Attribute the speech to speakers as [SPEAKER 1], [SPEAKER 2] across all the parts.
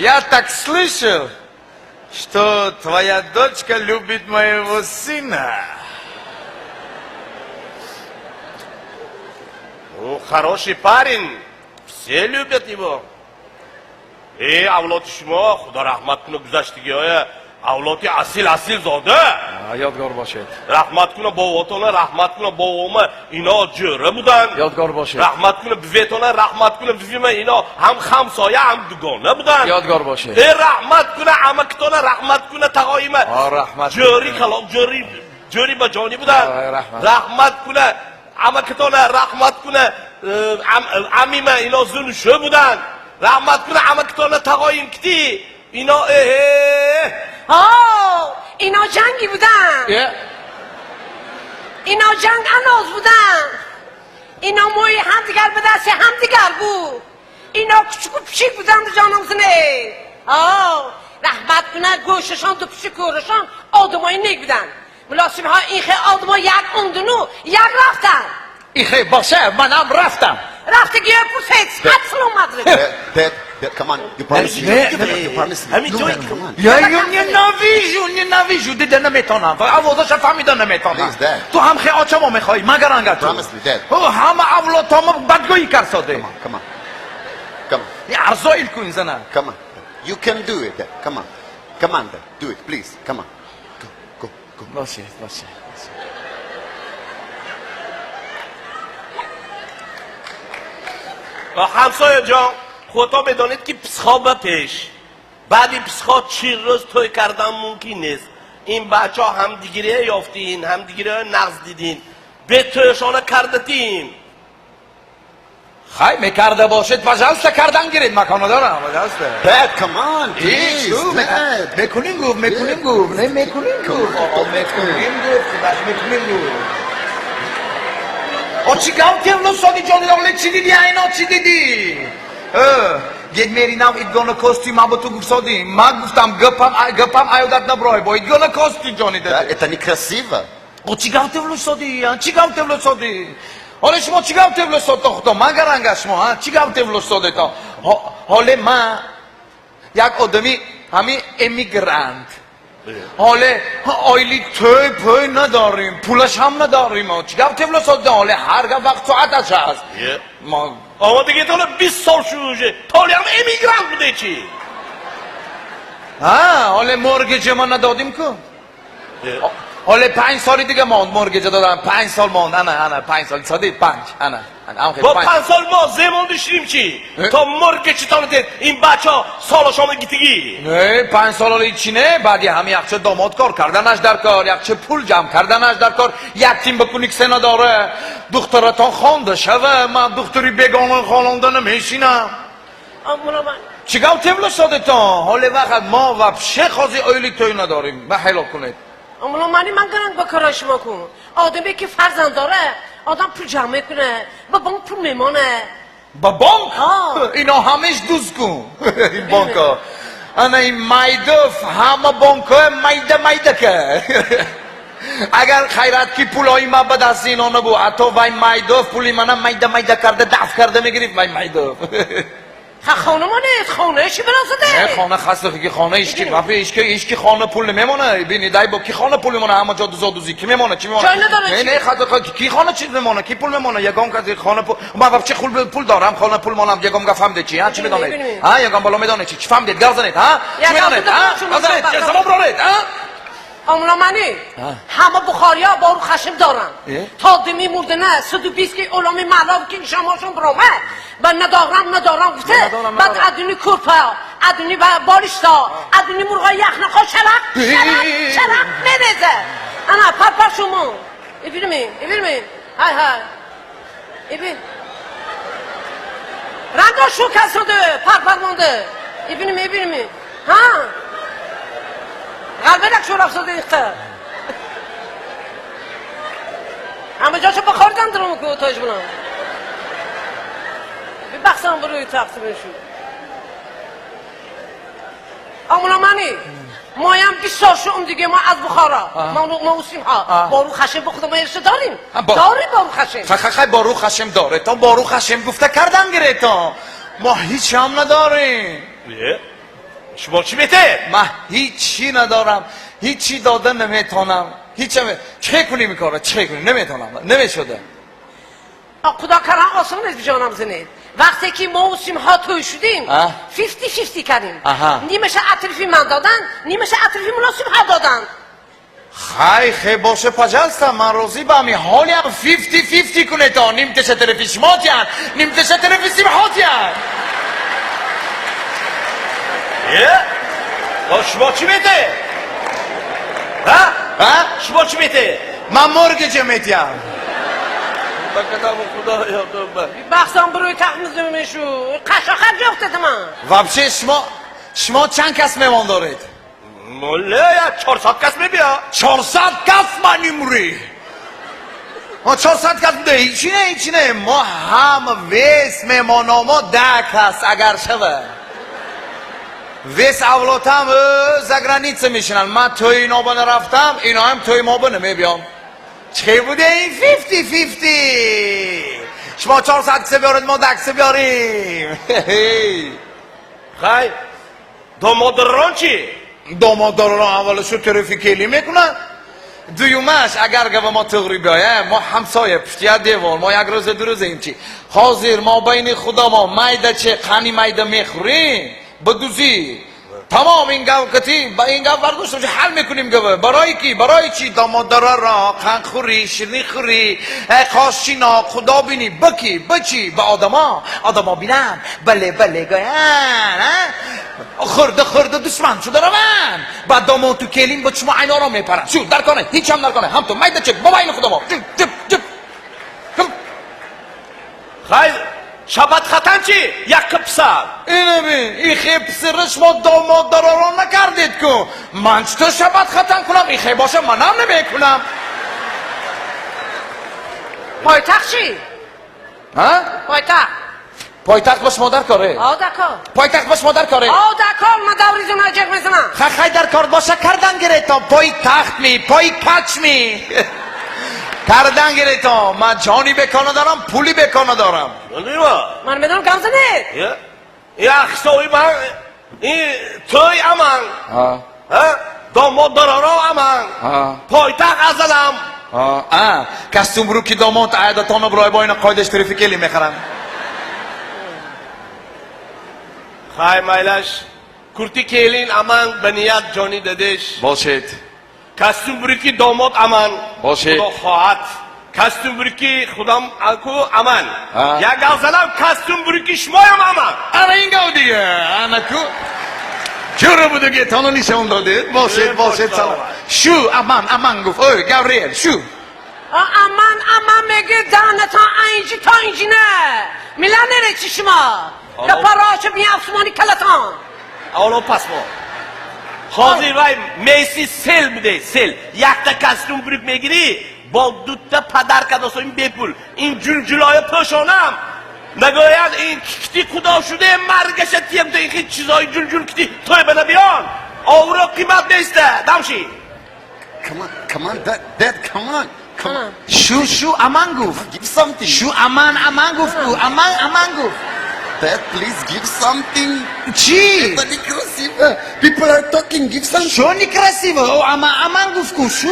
[SPEAKER 1] Я так слышал, что твоя дочка любит моего сына.
[SPEAKER 2] Ну, хороший парень. Все любят его. Avlod shmo, Xudo rahmat qilib guzashtiga, avlodi asil zoda.
[SPEAKER 1] Yodgor boshlaydi.
[SPEAKER 2] Rahmat qilib bovotona, rahmat qilib bovoma, ino jo'ra budan.
[SPEAKER 1] Yodgor boshlaydi.
[SPEAKER 2] Rahmat qilib bivetona, rahmat qilib bivima, ino ham hamsoya, ham dugona budan.
[SPEAKER 1] Yodgor boshlaydi.
[SPEAKER 2] Rahmat qilib amakitona, rahmat qilib tag'oyima.
[SPEAKER 1] Rahmat.
[SPEAKER 2] Jo'ri qalom, jo'ri bajoni budan. Rahmat qilib amakitona, rahmat qilib amima, ino zunsho budan. Rahmat qilib amakitona tag'oyim kiti. Ino
[SPEAKER 3] اینا جنگی بودن. اینا جنگ انداز بودن. اینا موی همدیگر به دست همدیگر بود. اینا کوچیک و پیچیک بودن تو جانمزنه. رحمت کنه گوششان تو پیش کورشان آدمای نیک بودن. ملاسیم ها این خیلی آدما یک اوندونو یک رفتن.
[SPEAKER 1] این خیلی باشه منم رفتم.
[SPEAKER 3] رفته گیه پرسید حد سلام مدرد.
[SPEAKER 4] Dad, come on. You promise me. You promise me.
[SPEAKER 2] همین جایی
[SPEAKER 4] Come on.
[SPEAKER 1] یا نویجو دیده نمیتونم آوازش فهمیده نمیتونم
[SPEAKER 4] Please, Dad.
[SPEAKER 1] تو هم خیلی آچمو میخوایی مگر انگه تو
[SPEAKER 4] Promise me, Dad.
[SPEAKER 1] همه اولادامو بدگویی کر ساده
[SPEAKER 4] Come on. Come on.
[SPEAKER 1] یه ارزایل کن زنه
[SPEAKER 4] Come on. You can do it, Dad. Come on. Come on, Dad. Do it, please. Come on. Go.
[SPEAKER 1] باشه
[SPEAKER 2] همسایه جان خودتا بدانید که پسخا به پیش بعد این پسخا 4 روز توی کردن ممکن نیست این بچه ها هم دیگره یافتین هم دیگره نقض دیدین به تویشانه کردتین
[SPEAKER 1] خیلی میکرده باشید وجلسته کردن گیرید مکانو دارم وجلسته
[SPEAKER 4] Dad, come on, please. Dad.
[SPEAKER 1] میکنیم گفت میکنیم چی گفتیم لو سادی جانی داره چی دیدی اینا چی دیدی یک میرینم ایدگانه کاستی ما با تو گفت سادی من گفتم گپم ایودت نبرای با ایدگانه کاستی جانی
[SPEAKER 4] Dad,
[SPEAKER 1] داده
[SPEAKER 4] это некрасиво.
[SPEAKER 1] چی گفتیم لو سادی حالا شما چی گفتیم لو سادی تا مگر انگه شما چی گفتیم لو سادی تا حالا من یک آدمی همین امیگرانت حالا آیلی توی نداریم پولش هم نداریم چی گفتیم لو سادی حالا هر وقت ساعتش هست ما
[SPEAKER 2] اما دیگه تا 20 سال شروعه تالی هم امیگرانت بوده چی
[SPEAKER 1] حالا مورگج ما ندادیم که حالا 5 سالی دیگه ماند مورگج دادم 5 سال ماند انا 5 سال سادی 5 انا
[SPEAKER 2] با 5 سال ما زمان داشتیم چی تا مورگج تانه دید این بچه ها سالشان گیتگی
[SPEAKER 1] نه 5 سال حالا چی نه بعد همه یخچه داماد کار کردنش در کار یخچه پول جمع کردنش در کار یک تیم بکنی که سنا داره دخترتان خوانده شوه من دختری بگانه خواننده نمیشینم چی گفتیم لو سادتان حالا وقت ما و شخازی آیلی توی نداریم به حیلا کنید
[SPEAKER 3] اما من گرنگ با کارای شما کن آدمی که فرزند داره آدم پول جمع میکنه با بانک پول میمانه
[SPEAKER 1] با بانک؟ اینا همش دوست کن این بانک ها انا این مایدف همه بانک ها مایده که اگر خیرت کی پولای ما به دست اینا نبود حتی وای مایدف پولی منم مایده کرده دفع کرده میگریف وای مایدف
[SPEAKER 3] خانه ما نیست خانه چی براسته
[SPEAKER 1] نه خانه خسته که خانه ایشکی خانه پول نمیمونه بینی دای با کی خانه پول میمونه همه جا دوزی کی میمونه چی میمونه
[SPEAKER 3] جای نداره
[SPEAKER 1] نه خاطر کی خانه چیز میمونه کی پول میمونه یگام که خانه پول ما بچه پول دارم خانه پول مونم یگام گفتم ده چی ها چی میدونید ها یگام بالا میدونه چی فهمید گازنید ها چی میدونید ها گازنید چه سبب برید ها
[SPEAKER 3] املا منی همه بخاری ها بارو خشم دارن تا دمی مرده نه 120 که اولامی معلوم که شماشون برامه و ندارم گفته بعد ادونی کرپا ادونی بالشتا ادونی مرغای یخنخا شلق میریزه انا پر شما ایبیرمی های ایبی رنگا شو کساده پر مانده ایبیرمی ها قلبه شو رفت داده ایخته همه جاشو بخاردن درمو که تاج بلان بخصم بروی تقسیم شو امونا منی مایم 20 سال شدم دیگه ما از بخارا ما اوسیم ها بارو خشم به خودم ایرشه داریم داری بارو خشم
[SPEAKER 1] خیلی بارو خشم داره تا بارو خشم گفته کردم گره تا ما هیچ هم نداریم
[SPEAKER 2] شما چی بهته؟
[SPEAKER 1] من هیچی ندارم، هیچی دادن نمیتونم، چه کنی میکاره، چه کنی نمیتونم، نمیشده.
[SPEAKER 3] خدا کرم آسان نیست جانم زنید. وقتی که ما و سیمها توی شدیم 50-50 کردیم. نیمش اطرافی من دادن، نیمش اطرافی ملا سیمها دادن.
[SPEAKER 1] خیلی باشه پجلستم، من روزی با می حالی هم 50-50 کنه تا نیم تشه طرفی شماتیان، نیم تشه طرفی سیمهاتیان.
[SPEAKER 2] شما چی بهته؟ شما چی بهته؟
[SPEAKER 1] من مرگ جمعیتیم.
[SPEAKER 2] با کتاب خدا یادم بر
[SPEAKER 3] بخصم بروی تخمیزم میشو قشاخر جفته من.
[SPEAKER 1] وابشه شما چند کس میمان دارید؟
[SPEAKER 2] مله یا 400 کس میبیا
[SPEAKER 1] 400 کس من نموری. 400 کس ده هیچی نه ما هم ویس میمانم ما 10 کس اگر شده. ویس اولات هم زگرانیتse میشنن. من توی اینا بانه رفتم، اینا هم توی ما بانه میبیان. چه بوده این 50-50؟ شما 400 کس بیارید ما 10 کس بیاریم.
[SPEAKER 2] خیلی دامادران چی؟
[SPEAKER 1] دامادران اولشو طرفی کلی میکنن، دویومش اگر گوه ما تغری بیایه ما همسایه پشتیه دیوار ما یک روز دو روز این چی حاضر ما بین خدا ما مایده چه قنی مایده میخوریم بدوزی تمام این گو کتی با این گو برداشت حل میکنیم گوه برای کی؟ برای چی؟ دامادران را قند خوری شیرنی خوری خاشینا خدا بینی بکی بچی با آدما بینم بله گویان خورده دشمن شده رو من بعد دامون تو کلیم با چما اینا را میپرن شو در کنه هیچ هم در کنه هم تو مایده چک موبایل خدا ما جب
[SPEAKER 2] خیلی شبت ختن چی؟ یک پسر
[SPEAKER 1] اینه بین این خیلی پسرش ما داماد دراران نکردید کن من چطور شبت ختن کنم این خیلی باشه منم نمیکنم
[SPEAKER 3] پایتخت چی؟
[SPEAKER 1] پایتخت باش مادر کاره پایتخت باش مادر کاره
[SPEAKER 3] دکار من دوریزو نجق میزنم
[SPEAKER 1] خیلی در کار باشه کردن گره تا پایتخت می پای کچ می کردن گره تا من جانی بکنه دارم پولی بکنه دارم
[SPEAKER 3] من میدونم کم زنید
[SPEAKER 2] این اخصایی من این توی امان داماد درارا امان پایتخت ازدم
[SPEAKER 1] کستوم برو که داماد عیدتانو برای با اینا قایدش طرفی کلی میخرن
[SPEAKER 2] خیلی میلش کرتی کلین امان بنیاد جانی دادش
[SPEAKER 1] باشید
[SPEAKER 2] کستوم بری که داماد امان
[SPEAKER 1] باشید
[SPEAKER 2] خدا خواهد کستوم بری که خودم اکو امان یک غزلم کستوم بری که شمایم امان
[SPEAKER 1] انا این گو دیگه انا کو چرا بوده که تانو نیشون داده باشید سلام شو امان گفت اوی گوریل شو
[SPEAKER 3] امان میگه دانه تا اینجی نه میلن نره چی شما لپاراچه بی افسمانی کلتان
[SPEAKER 2] اولو پس ما حاضر وای میسی سل میده سل یک تا کستوم بریک میگیری با دوتا پدر کداسویم بپول این جلجلای پشانم نگوید این کتی خدا شده مرگش تیم تو این چیزای جلجل کتی توی بنا بیان آورا قیمت نیسته دمشی
[SPEAKER 4] Come on, Dad, come on.
[SPEAKER 1] شو امان گفت
[SPEAKER 4] Give something.
[SPEAKER 1] شو امان گفت امان گفت
[SPEAKER 4] Dad, please give something.
[SPEAKER 1] چی؟
[SPEAKER 4] It's inclusive. People are talking. Give something.
[SPEAKER 1] شو نیکرسیوه او امان گفت کو شو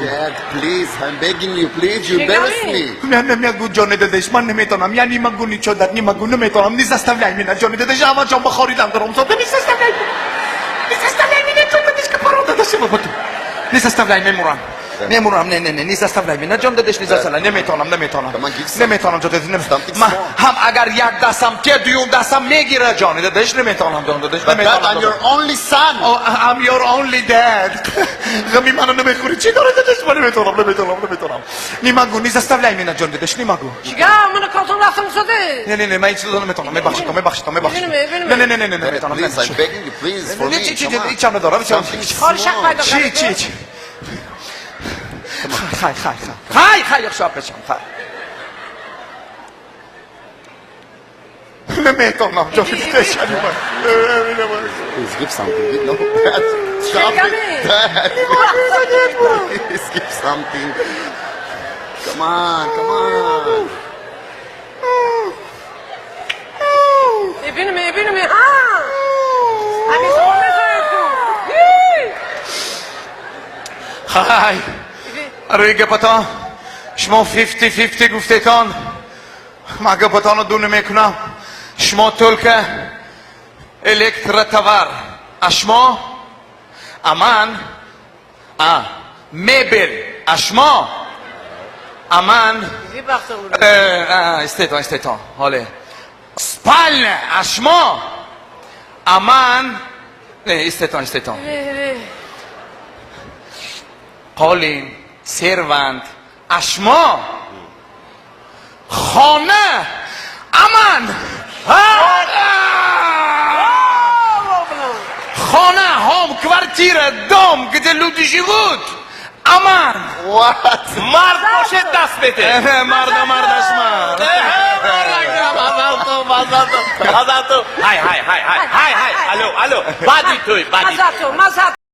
[SPEAKER 4] Dad, please, I'm begging you, please, you embarrass me.
[SPEAKER 1] نمیگو جان دادش من نمیتونم یعنی مگو نیچو داد نمیگو نمیتونم نیست استفلای مینا جان دادش اما جان بخوریدم دارم زاده نیست استفلای مینا جان دادش که پارو دادش بابا تو نیست استفلای میمورم نه نیست استفلای مینا جان دادش نیست استفلای نمیتونم جان دادش من هم اگر یک دستم که دیوم دستم میگیره جان دادش نمیتونم جان دادش
[SPEAKER 4] But Dad, I'm your only son.
[SPEAKER 1] I'm your only dad. غمی منو نمیخوری چی داره دادش من نمیتونم نیمگو نیست استفلای مینا جان دادش نیمگو
[SPEAKER 3] چیگه من کارتون رفتم شده
[SPEAKER 1] نه من این چیزو نمیتونم میبخشید نه نمیتونم
[SPEAKER 4] Please, I'm begging you, please, for me. Come on.
[SPEAKER 1] چی ندارم
[SPEAKER 3] کار شک پیدا
[SPEAKER 1] چی خیلی شب بشم نمیتونم جان دادش
[SPEAKER 4] Please give something. No, Dad. Stop it. Dad. Please give something. Come on.
[SPEAKER 3] ببینم ها همین
[SPEAKER 1] های ریگه پتا شما 50-50 گفتیتان من گپتان رو دونه میکنم شما تلک الکترتور اشما امان میبل اشما امان استیتان حاله سپال اشما امان استیتان قالین سروند اشما خانه امان خانه هم کوارتیر دام گده لودی جیود امان
[SPEAKER 4] What?
[SPEAKER 2] مرد باشه دست بده
[SPEAKER 1] مردم اشما
[SPEAKER 2] های الو بعدی توی بعدی
[SPEAKER 3] مزد تو